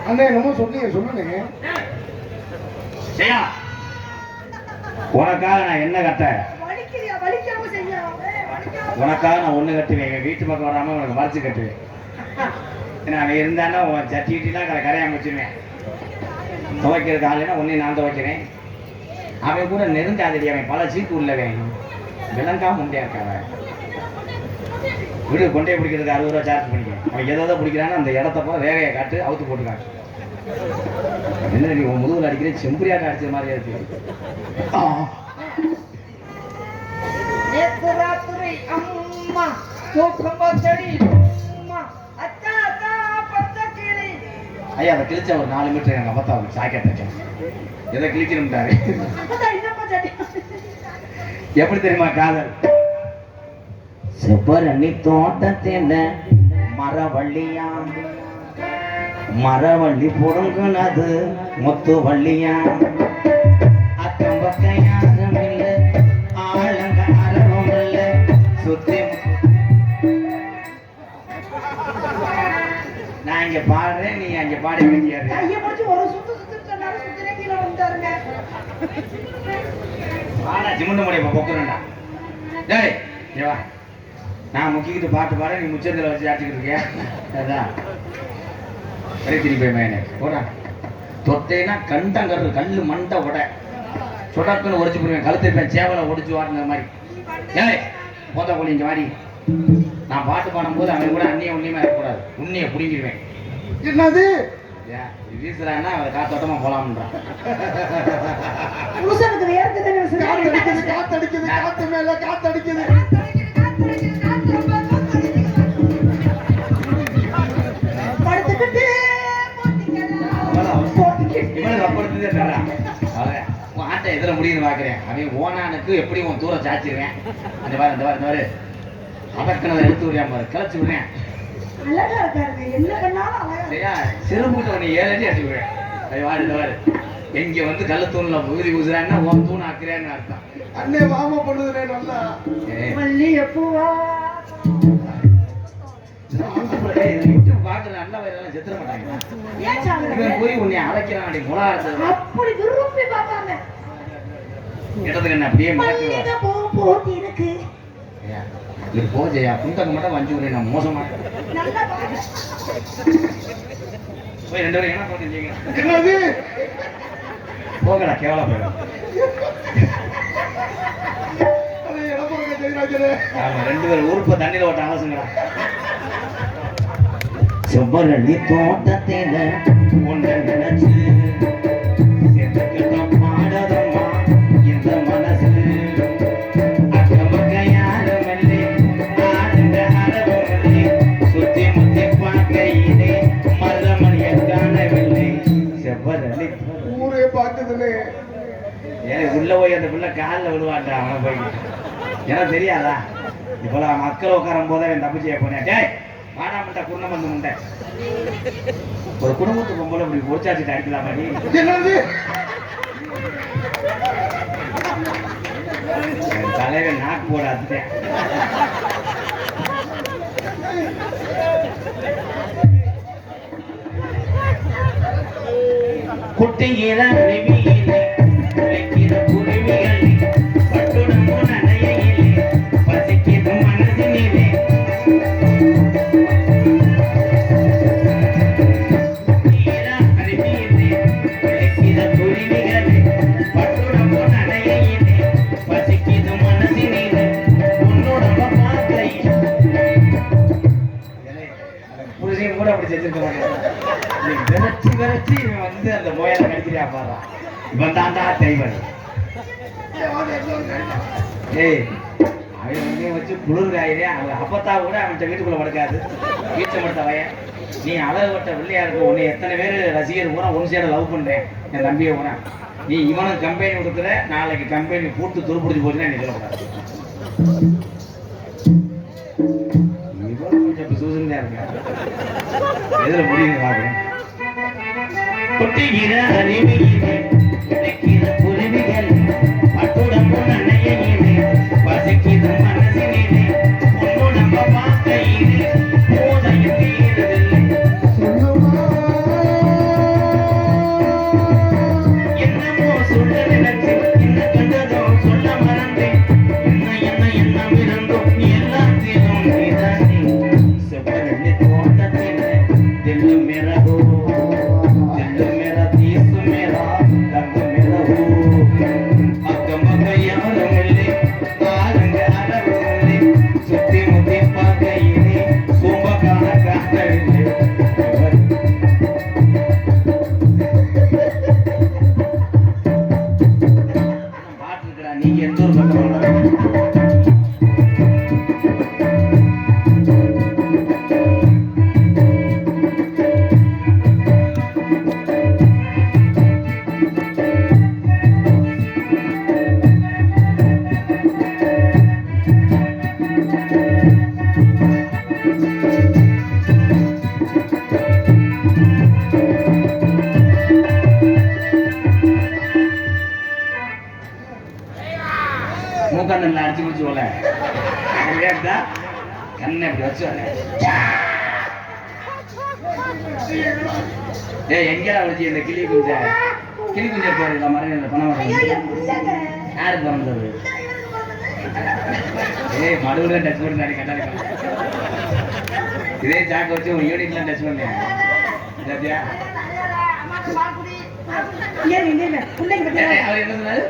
அண்ணே என்னமோ சொன்னீங்க சொல்லுங்க. ஜெயா உனக்காக நான் என்ன கட்ட வலிக்கிறியா? வலிக்காம செய்யறான். உனக்காக நான் ஒண்ணு கட்டுவேன் எங்க வீட்டு பக்கம் வராம உனக்கு மறைச்சு கட்டுவேன் ஏன்னா அவன் இருந்தான்னா உன் சட்டிலாம் கரையாம வச்சிருவேன் துவைக்கிறதுக்கு ஆளுன்னா ஒன்னே நான் துவைக்கிறேன் அவன் கூட நெருங்காதடி அவன் பல சீக்கு உள்ளவன் விளங்காம உண்டே இருக்காவ வீடு கொண்டே பிடிக்கிறதுக்கு 60 ரூபா சார்ஜ் பண்ணிக்க அவன் எதை பிடிக்கிறான்னு அந்த இடத்த போல வேகையை காட்டு அவுத்து போட்டுக்காட்டு என்ன நீ உன் முதுகுல அடிக்கிற செம்புரியாட்ட அடிச்ச மாதிரியா இருக்கு நேத்து ராத்திரி அம்மா தூக்கம் பச்சடி அம்மா அத்தா அத்தா பச்சை கிளி ஐயா அதை கிழிச்சா ஒரு 4 மீட்டர் எங்க அப்பா அவருக்கு சாக்கெட் வச்சேன் எதை கிழிக்கணும்ட்டாரு அப்பதான் என்னப்பா சட்டி எப்படி தெரியுமா காதல் செவ்வரணி தோட்டத்தில மரவள்ளியா மரவள்ளி பொறுங்குனது முத்து வள்ளியா அக்கம் பக்கம் யாரும் இல்ல ஆளுங்க அரவும் இல்ல சுத்தி நான் இங்க பாடுறேன் நீ அங்க பாடி வைக்கிறாரு கையை பிடிச்சி ஒரு சுத்து சொன்னாரு சுத்தினே கீழே வந்துட்டாருங்க. ஆனா சிமுண்ட முடியும் பொக்குறா டேய் இங்க வா நான் முக்கிக்கிட்டு பாட்டு பாட நீ முச்சந்தில் வச்சு ஆட்டிக்கிட்டு இருக்கியா அதான் சரி திருப்பி மேனே போடா தொட்டேன்னா கண்டங்கரு கல்லு மண்டை உட சொடக்குன்னு உடைச்சு போடுவேன் கழுத்திருப்பேன் சேவலை ஒடிச்சு வாட்டின மாதிரி ஏய் போத்த கோழி இங்கே வாடி நான் பாட்டு பாடும்போது அவன் கூட அண்ணியை உண்ணியமா இருக்கக்கூடாது உண்ணியை பிடிங்கிடுவேன் என்னது வீசுறான்னா அவரை காத்தோட்டமா போலாம்ன்றான் புருஷனுக்கு வேர்க்குதுன்னு காத்தடிக்குது காத்து மேல காத்தடிக்குது படுத்துக்கிட்டு இவனுக்கு அப்படுத்ததே தரா அவன் உன் ஆட்டை எதில் முடியுன்னு பார்க்குறேன் அவன் ஓனானுக்கு எப்படி உன் தூரம் சாச்சிருவேன் அந்த மாதிரி அதற்கனதை எடுத்து விடுறேன் பாரு கிளச்சி விடுறேன் அழகா இருக்காருங்க என்ன பண்ணாலும் அழகா சரியா சிறுமுகத்தை உன்னை 7 அடி அடிச்சு விடுறேன் அது வாரு இங்க வந்து கல்லு தூண்ல ஊதி ஊசுறாங்கன்னா உன் தூண் ஆக்குறேன்னு அர்த்தம் அண்ணே மாமா பண்ணுதுனே நல்லா மல்லி எப்பூவா பாக்குற நல்ல வயதெல்லாம் செத்துற மாட்டாங்க ஏன் சாகுறாங்க இவன் போய் உன்னை அழைக்கிறான் அப்படி முலா இருந்தது அப்படி விரும்பி பார்த்தாங்க இடத்துக்கு என்ன அப்படியே மல்லிகை போட்டி இருக்கு இது போஜையா குண்டங்க மட்டும் வஞ்சி விடுறேன் நான் மோசமா நல்லா பாரு. போய் 2 பேரும் என்ன போட்டுருக்கீங்க என்னது போகடா கேவலா போயிட அது இடப்பறக்க ஜெயராஜனே ஆமா 2 பேரும் ஊருப்ப தண்ணியில ஓட்ட அவசங்கடா செவ்வரளி தோட்டத்தில ஒன்று நினைச்சு செத்துக்கிட்ட பாடதம்மா இந்த மனசு அக்கமக்க யாரும் இல்லை ஆடுங்க அரவமில்லை சுத்தி முத்தி பார்க்கையிலே மரமணிய காணவில்லை செவ்வரளி ஊரே பார்க்குதுனே ஏன்னா உள்ள போய் அந்த பிள்ளை காலில் விழுவான்டா அவனை போய் எனக்கு தெரியாதா இப்போல மக்கள் உட்காரும் போதே என் தப்பிச்சியை போனேன் டேய் வாடா முட்டை குருண வந்து முண்டை ஒரு குடும்பத்துக்கு பொம்பளை இப்படி ஒடிச்சாச்சிட்டு அடிக்கலாம் மாதிரி என்னது என் தலைவன் நாக்கு போட அத்துட்டேன் குட்டியில அருவியிலே குளிக்கிற குருவிகளே பட்டுடம்பு நனையிலே பசிக்கிற மனதினிலே குட்டியில அருவியிலே குளிக்கிற குருவிகளே பட்டுடம்பு நனையிலே பசிக்கிற மனதினிலே உன்னோடம்ப பார்க்கையில் புருஷன் கூட அப்படி செஞ்சிருக்க மாட்டேன் விரைச்சி இவன் வந்து அந்த மோயலை கடிக்கிறியா பாரு இவன் தாண்டா தெய்வன் ஏய் அவன் வந்து வச்சு குளிர்காயிலே அவன் அப்பத்தா கூட அவன் வீட்டுக்குள்ள படுக்காது வீச்சை மடுத்த வயன் நீ அழகுபட்ட வெள்ளையா இருக்க உன்னை எத்தனை பேர் ரசிகர் பூரா ஒன்று சேர லவ் பண்றேன் என் தம்பியை பூரா நீ இவனுக்கு கம்பெனி கொடுக்குற நாளைக்கு கம்பெனி பூட்டு துருப்பிடிச்சு போச்சுன்னா நீ சொல்லக்கூடாது இவன் கொஞ்சம் சூசன்தான் இருக்கேன் எதுல முடியுது பாக்குறேன் குட்டிகிற அருவியிலே குளிக்கிற குருவிகள் பட்டுடம்பு நனையிலே பசிக்கிற மனசினிலே உன்னுடம்ப பார்க்கையிலே போதையும் தீரதில்லை என்னமோ சொல்ல நினைச்சு என்ன கண்டதோ சொல்ல மறந்தேன் என்ன இருந்தோம் எல்லாத்திலும் நீதானே செவ்வரளி தோட்டத்தில தில்லு மிளகோ दिल मेरा तीस मेरा रंग मेरा हो अकमक यार मिले आरंग अरब मिले सुती मुती पागईले सोम काना कागईले பாட்டு இருக்கடா நீங்க எந்த ஒரு பக்கம் மூக்கண்ணில் அடிச்சு முடிச்சு போல கேட்டா கண்ணை இப்படி வச்சு ஏய் எங்கடா வச்சு இந்த கிளி குஞ்ச பேர் இல்லை மரண பணம் ஐயா, என் புருஷங்க. யாரு பிறந்தது ஏய் மடுவுல டச் பண்ணி நாடி கண்டாடி இதே சாக்க வச்சு உன் யூனிட்லாம் டச் பண்ணேன் சரியா அவர் என்ன சொன்னாரு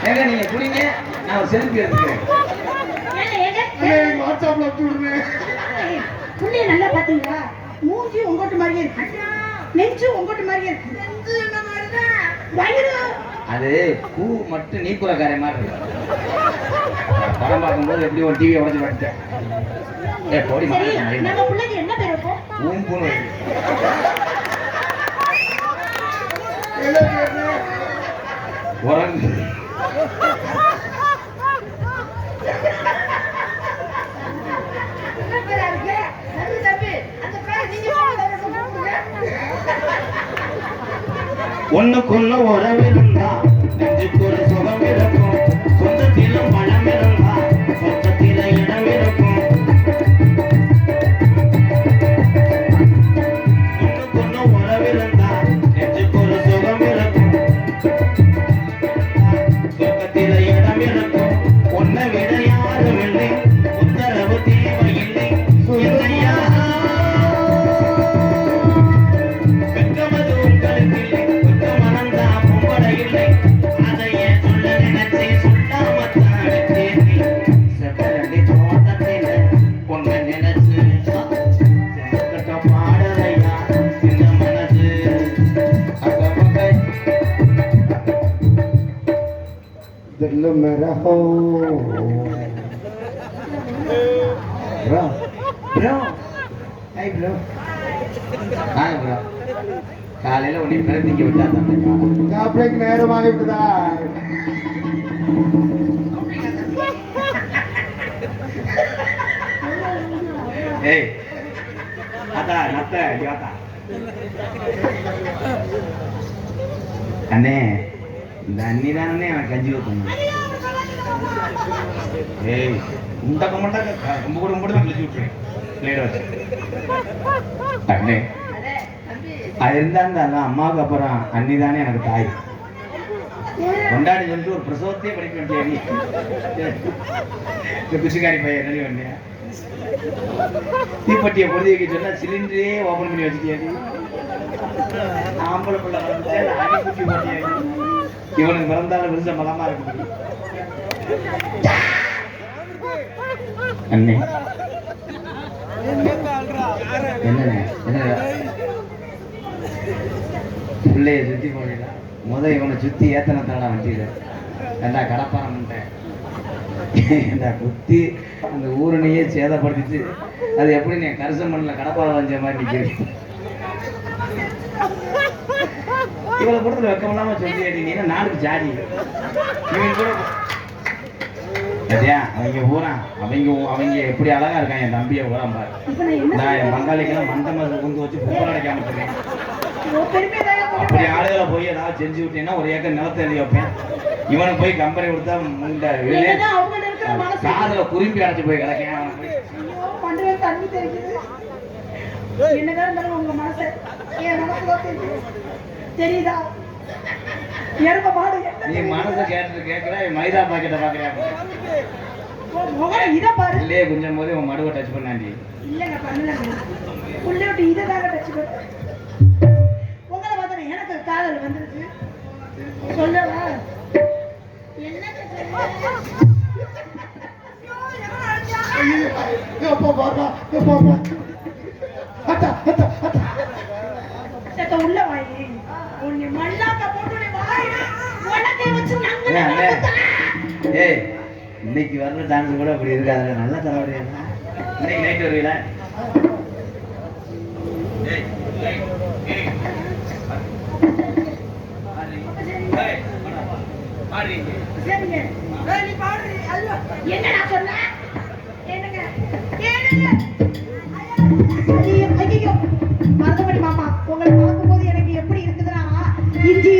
ஏங்க நீங்க குடிங்க நான் ஒரு செல்ஃபி எடுத்துக்கிறேன் வாட்ஸ்அப்ல விட்டுடுறேன். புள்ளைய நல்லா பாத்தீங்களா மூஞ்சி உங்கோட்டு மாதிரியே இருக்கு நெஞ்சு உங்கோட்டு மாதிரியே இருக்கு வயிறு அது பூ மட்டும் நீக்குறக்காரே மாதிரி இருக்கு படம் பார்க்கும்போது எப்படி ஒரு டிவியை உடச்சு படுத்தேன் ஏ போடி சரி நம்ம பிள்ளைக்கு என்ன பேர் வைப்போம் பூன்னு உறங்கு ஒண்ணுக்குள்ள உறவிருந்தா நெஞ்சுக்கு ஒரு சுகம் இருக்கும் சொந்தத்திலும் பணம் இருந்தா சொந்தத்தில இடம் இருக்கும் ஒண்ணுக்குள்ள உறவிருந்தா நெஞ்சுக்கு ஒரு சுகம் இருக்கும் சொந்தத்தில இடம் இருக்கும் ஒன்னை விட யாரும் இல்லை உத்தரவு தேவையில்லை என்னையா வெட்கமது உங்களுக்கு இல்லை दिल में रहो bro bro hey bro hi bro காலையில உன்னை பிறந்திக்க விட்டா தான் சாப்பிடக்கு நேரம் ஆகிவிட்டதா ஏய் அத்தா நத்த யோதா அண்ணே இந்த அண்ணி தானே அவன் கஞ்சி ஊத்தணும் ஏய் முண்டக்க முண்டக்க ரொம்ப கூட மட்டும் தான் கழிச்சு விட்டுருவேன் பிளேட வச்சு அண்ணே அது இருந்தாலும் அம்மாவுக்கு அப்புறம் அண்ணி தானே எனக்கு தாய் கொண்டாடி சொல்லிட்டு ஒரு பிரசவத்தையே படிக்க வேண்டிய நீ இந்த குச்சிக்காரி பையன் ரெடி வண்டியா தீப்பட்டியை பொழுது வைக்க சொன்னா சிலிண்டரே ஓபன் பண்ணி வச்சுட்டியா நீ ஆம்பளை பிள்ளை குச்சி போட்டியா இவனுக்கு பிறந்தாலும் விருச மலமா இருக்கு அண்ணே என்ன பிள்ளைய சுத்தி போனீங்களா இவனை சுத்தி ஏத்தனை தாடா வண்டியில ஏண்டா கடப்பாரம்ட்டேன் ஏண்டா குத்தி அந்த ஊரனையே சேதப்படுத்திட்டு அது எப்படி நீ கரிசம் பண்ணல கடப்பாரம் வஞ்ச மாதிரி நிக்கிறேன் இவளை கொடுத்து வெக்கம் இல்லாம சொல்லி நீ நாளுக்கு ஜாதி இவன் கூட அவங்க ஊரா அவங்க எப்படி அழகா இருக்கான் என் தம்பியை ஊரான் பாரு நான் என் பங்காளிக்கெல்லாம் மண்டம கொண்டு வச்சு பொங்கல் அடைக்காம இருக்கேன் அப்படி ஆளுகளை போய் ஏதாவது செஞ்சு விட்டீங்கன்னா ஒரு ஏக்கர் நிலத்தை எழுதி வைப்பேன் இவனுக்கு போய் கம்பெனி கொடுத்தா முண்டை காதுல குறும்பி அடைச்சு போய் கிடக்கேன் தெரியுதா நீ மனசை கேட்கிற மைதா பாக்கெட்டை பாக்குறியா இத பாரு இல்லையே கொஞ்சம் போது உன் மடுவை டச் பண்ணாண்டி இல்லங்க பண்ணல புள்ள விட்டு இத தாங்க டச் பண்ண உங்களை பார்த்தா எனக்கு காதல் வந்துருச்சு சொல்லவா என்னங்க உள்ள வாயி உன்னை மல்லாக்க போட்டு வாய் உனக்கே வச்சு ஏய் இன்னைக்கு வர்ற டான்ஸ் கூட அப்படி இருக்காது நல்லா தலைவலியா இன்னைக்கு நைட் வருவீங்களா என்னடா சொன்ன என்னங்க மருதமணி மாமா உங்களை பார்க்கும்போது எனக்கு எப்படி இருக்குதுன்னா இஞ்சி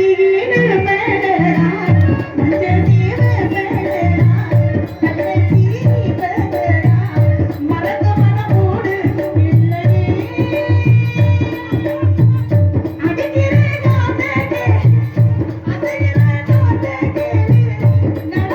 நான்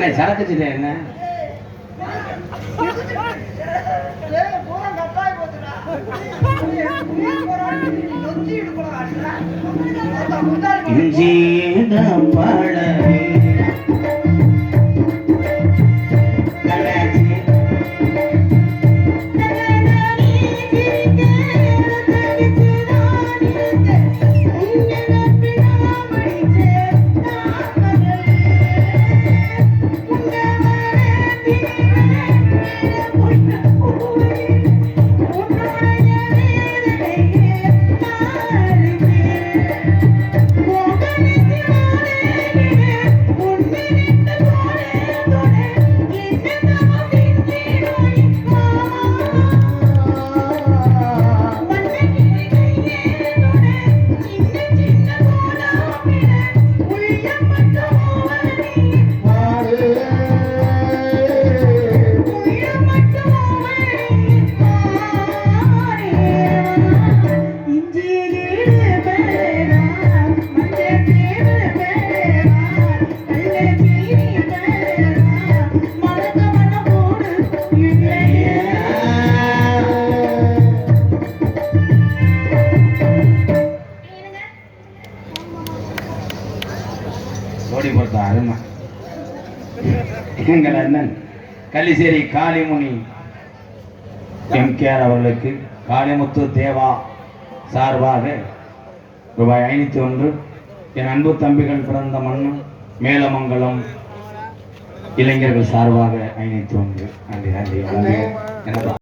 அண்ணே சரக்குச்சுட்டே என்ன அருமை எங்கள் அண்ணன் கள்ளிசேரி காளிமுனி எம்கேஆர் அவர்களுக்கு காளிமுத்து தேவா சார்பாக ரூபாய் 501 என் அன்பு தம்பிகள் பிறந்த மண்ணும் மேலமங்கலம் இளைஞர்கள் சார்பாக 501 நன்றி நன்றி.